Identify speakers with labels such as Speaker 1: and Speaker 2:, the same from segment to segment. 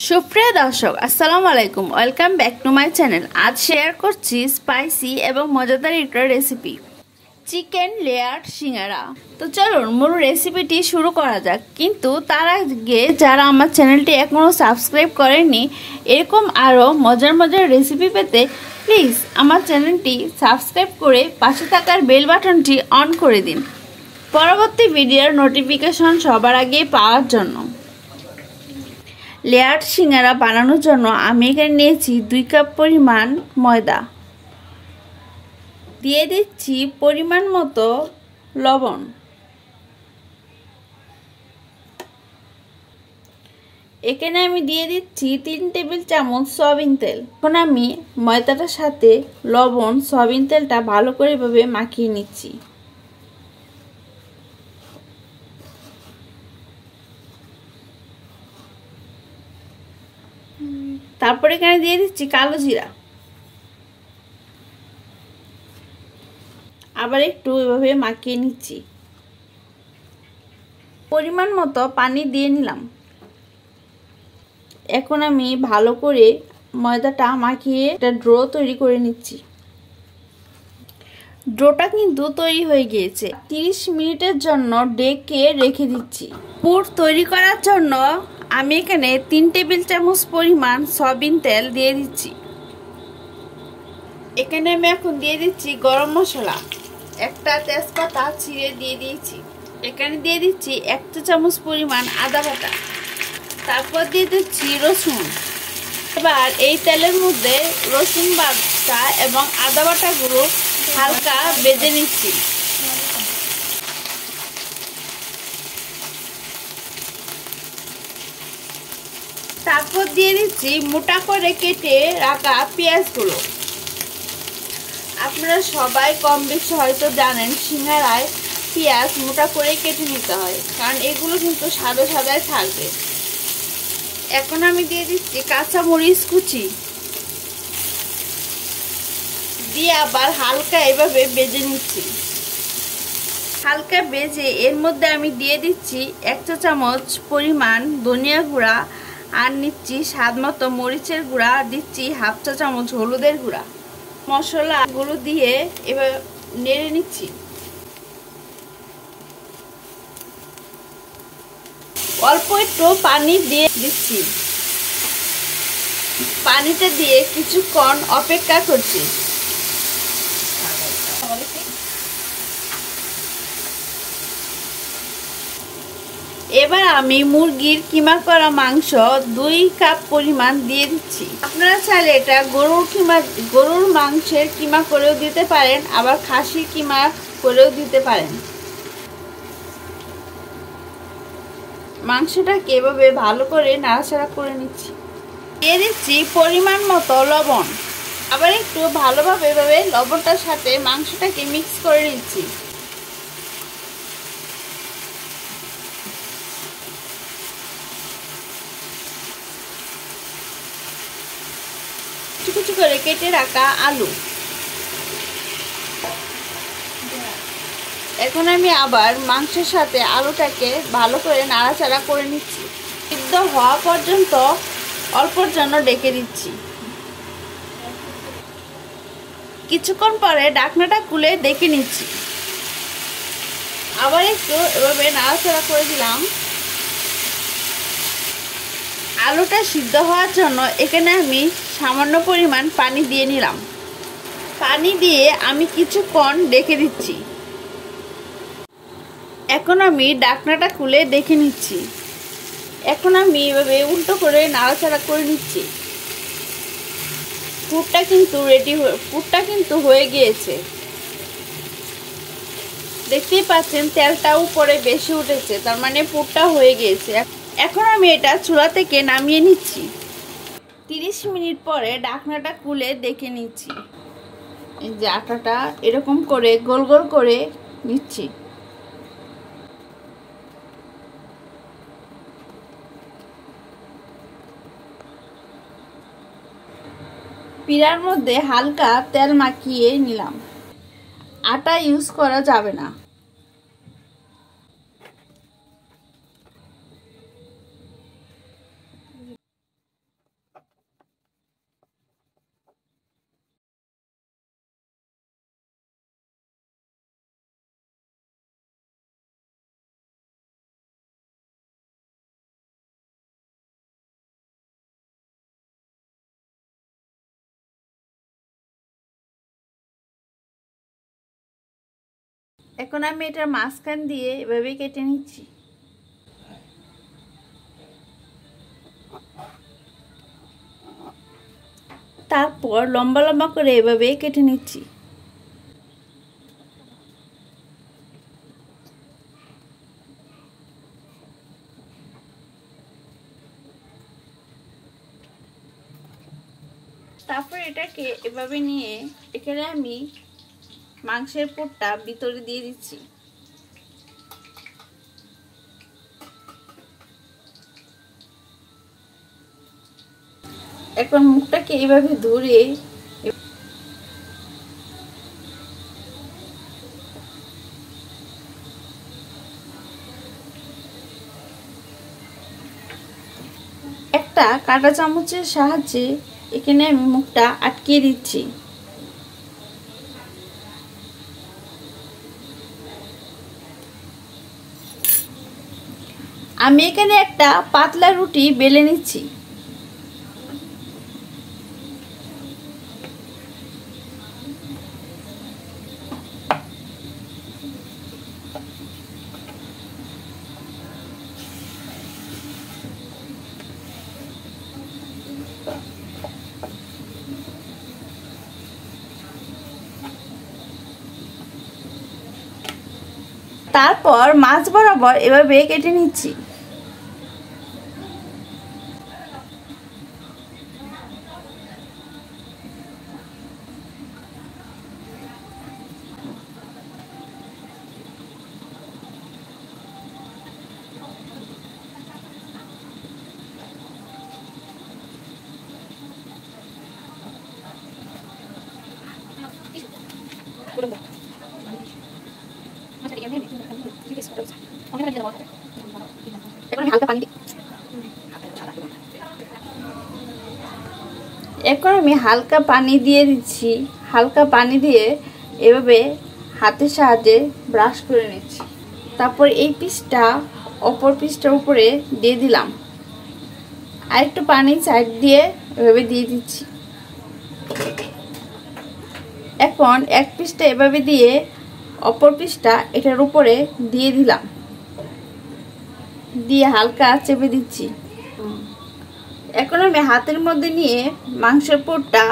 Speaker 1: সুপ্রিয় দর্শক আসসালামু আলাইকুম, welcome back to my channel. আজ শেয়ার করছি স্পাইসি এবং মজাদার একটা রেসিপি, চিকেন লেয়ার সিঙ্গারা। তো চলুন মূল রেসিপিটি শুরু করা যাক। কিন্তু তার আগে যারা আমার চ্যানেলটি এখনও সাবস্ক্রাইব করেননি, এরকম আরও মজার মজার রেসিপি পেতে প্লিজ আমার চ্যানেলটি সাবস্ক্রাইব করে পাশে থাকার বেল বাটনটি অন করে দিন, পরবর্তী ভিডিওর নোটিফিকেশন সবার আগে পাওয়ার জন্য। লেয়ার সিঙ্গারা বানানোর জন্য আমি এখানে নিয়েছি 2 কাপ পরিমাণ ময়দা, দিয়ে দিচ্ছি পরিমাণ মতো লবণ, এখানে আমি দিয়ে দিচ্ছি 3 টেবিল চামচ সয়াবিন তেল। এখন আমি ময়দাটার সাথে লবণ সয়াবিন তেলটা ভালো করে এভাবে মাখিয়ে নিচ্ছি। তারপর এখানে দিয়ে দিচ্ছি কালো জিরা, আবার একটু এভাবে মাখিয়ে নিচ্ছি। পরিমাণ মতো পানি দিয়ে নিলাম। এখন আমি ভালো করে ময়দাটা মাখিয়ে একটা ডো তৈরি করে নিচ্ছি। ডোটা কিন্তু তৈরি হয়ে গিয়েছে। 30 মিনিটের জন্য ডেকে রেখে দিচ্ছি। পুর তৈরি করার জন্য আমি এখানে 3 টেবিল চামচ পরিমাণ সয়াবিন তেল দিয়ে দিচ্ছি। এখানে আমি এখন দিয়ে দিচ্ছি গরম মশলা, একটা তেজপাতা ছিঁড়ে দিয়ে দিয়েছি। এখানে দিয়ে দিচ্ছি 1 চা চামচ পরিমাণ আদা বাটা, তারপর দিয়ে দিচ্ছি রসুন। এবার এই তেলের মধ্যে রসুন বাটা এবং আদা বাটাগুলো হালকা ভেজে নিচ্ছি। তারপর দিয়ে দিচ্ছি মোটা করে কেটে রাখা পেঁয়াজগুলো। আপনারা সবাই কম বেশি হয়তো জানেন সিঙ্গারায় পেঁয়াজ মোটা করে কেটে নিতে হয়, কারণ এগুলো কিন্তু সাদা সাদাই থাকবে। এখন আমি দিয়ে দিচ্ছি কাঁচা মরিচ কুচি, দিয়ে আবার হালকা এভাবে ভেজে নিচ্ছি। হালকা ভেজে এর মধ্যে আমি দিয়ে দিচ্ছি 1 চা চামচ পরিমাণ ধনিয়া গুঁড়া, আর নিচ্ছি স্বাদ মতো মরিচের গুঁড়া, দিচ্ছি 1/2 চা চামচ হলুদের গুঁড়া। মশলাগুলো দিয়ে এবার নেড়ে নিচ্ছি। অল্প একটু পানি দিয়ে দিচ্ছি। পানিতে দিয়ে কিছুক্ষণ অপেক্ষা করছি। এবার আমি মুরগির কিমা করা মাংস 2 কাপ পরিমাণ দিয়ে দিচ্ছি। আপনারা চাইলে এটা গরুর মাংসের কিমা করেও দিতে পারেন, আবার খাসির কিমা করেও দিতে পারেন। মাংসটাকে এভাবে ভালো করে নাড়াচাড়া করে নিচ্ছি। দিয়ে দিচ্ছি পরিমাণ মতো লবণ, আবার একটু ভালোভাবে এভাবে লবণটার সাথে মাংসটাকে মিক্স করে নিচ্ছি। কুচি করে কেটে রাখা আলু, এখন আমি আবার মাংসের সাথে আলুটাকে ভালো করে নাড়াচাড়া করে নিচ্ছি। সিদ্ধ হওয়া পর্যন্ত অল্পর জন্য ডেকে দিচ্ছি। কিছুক্ষণ পরে ঢাকনাটা খুলে দেখে নিচ্ছি। আবার একটু এভাবে নাড়াচাড়া করে দিলাম। আলুটা সিদ্ধ হওয়ার জন্য এখানে আমি সামান্য পরিমাণ পানি দিয়ে নিলাম। পানি দিয়ে আমি কিছুক্ষণ ডেকে দিচ্ছি। এখন আমি ঢাকনাটা খুলে দেখে নিচ্ছি। এখন আমি এভাবে উল্টো করে নাড়াচাড়া করে নিচ্ছি। পুরটা কিন্তু হয়ে গিয়েছে। দেখতেই পাচ্ছেন তেলটা উপরে বেশি উঠেছে, তার মানে পুরটা হয়ে গিয়েছে। এখন আমি এটা চুলা থেকে নামিয়ে নিচ্ছি। 30 মিনিট পরে ঢাকনাটা খুলে দেখে নিচ্ছি। এই যে আটাটা এরকম করে গোল গোল করে নিচ্ছি। পিড়ার মধ্যে হালকা তেল মাখিয়ে নিলাম। আটা ইউজ করা যাবে না। এখন আমি এটার মাঝখান দিয়ে এভাবে কেটে নিচ্ছি। তারপর লম্বা লম্বা করে এভাবে কেটে নিচ্ছি। তারপর এটাকে এভাবে নিয়ে এখানে আমি মাংসের পুরটা ভিতরে দিয়ে দিচ্ছি। এখন মুখটাকে এভাবে ধরে একটা কাঁটা চামচের সাহায্যে এখানে আমি মুখটা আটকিয়ে দিচ্ছি। আমি এখানে একটা পাতলা রুটি বেলে নিচ্ছি। তারপর মাছ বরাবর এভাবে কেটে নিচ্ছি। এখন আমি হালকা পানি দিয়ে দিচ্ছি। হালকা পানি দিয়ে এভাবে হাতের সাহায্যে ব্রাশ করে নিচ্ছি। তারপর এই পিসটা অপর পিসটার উপরে দিয়ে দিলাম। আর একটু পানি সাইড দিয়ে এভাবে দিয়ে দিচ্ছি। এখন এক পিসটা এভাবে দিয়ে অপর পিসটা এটার উপরে দিয়ে দিলাম, দিয়ে হালকা চেপে দিচ্ছি। এখন আমি হাতের মধ্যে নিয়ে মাংসের পুরটা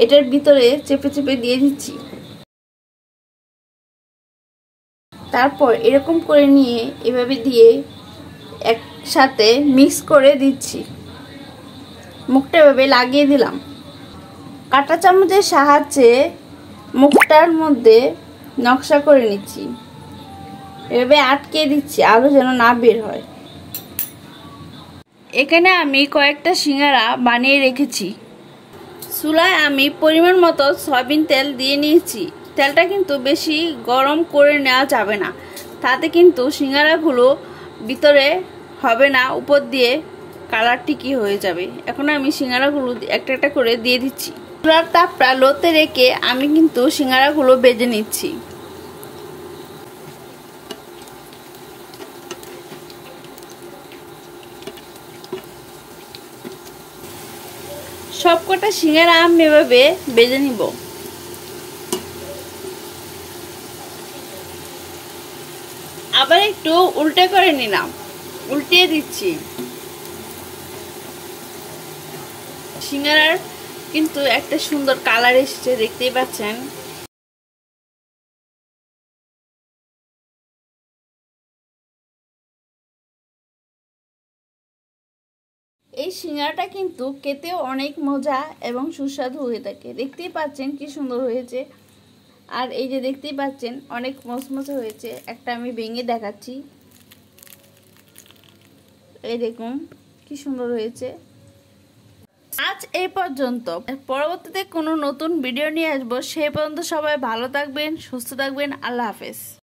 Speaker 1: এটার ভিতরে চেপে চেপে দিয়ে দিচ্ছি। তারপর এরকম করে নিয়ে এভাবে দিয়ে একসাথে মিক্স করে দিচ্ছি। মুখটা এভাবে লাগিয়ে দিলাম। কাঁটা চামচের সাহায্যে মুখটার মধ্যে নকশা করে নিচ্ছি। এভাবে আটকে দিচ্ছি আরো যেন না বের হয়। এখানে আমি কয়েকটা সিঙ্গারা বানিয়ে রেখেছি। চুলায় আমি পরিমাণ মতো সয়াবিন তেল দিয়ে নিয়েছি। তেলটা কিন্তু বেশি গরম করে নেওয়া যাবে না, তাতে কিন্তু সিঙ্গারাগুলো ভিতরে হবে না, উপর দিয়ে কালার টিকি হয়ে যাবে। এখন আমি সিঙ্গারাগুলো একটা একটা করে দিয়ে দিচ্ছি। চুলার তাপটা লোতে রেখে আমি কিন্তু সিঙ্গারাগুলো ভেজে নিচ্ছি। সবকটা সিঙ্গারা আমি এভাবে ভেজে নিব। আবার একটু উল্টে করে নিলাম, উল্টিয়ে দিচ্ছি। সিঙ্গারার কিন্তু একটা সুন্দর কালার এসেছে, দেখতেই পাচ্ছেন। এই সিঙ্গারাটা কিন্তু খেতেও অনেক মজা এবং সুস্বাদু হয়ে থাকে। দেখতেই পাচ্ছেন কি সুন্দর হয়েছে। আর এই যে দেখতেই পাচ্ছেন অনেক মচমচে হয়েছে। একটা আমি ভেঙে দেখাচ্ছি, এই দেখুন কি সুন্দর হয়েছে। আজ এই পর্যন্ত। পরবর্তীতে কোনো নতুন ভিডিও নিয়ে আসবো। সেই পর্যন্ত সবাই ভালো থাকবেন, সুস্থ থাকবেন। আল্লাহ হাফেজ।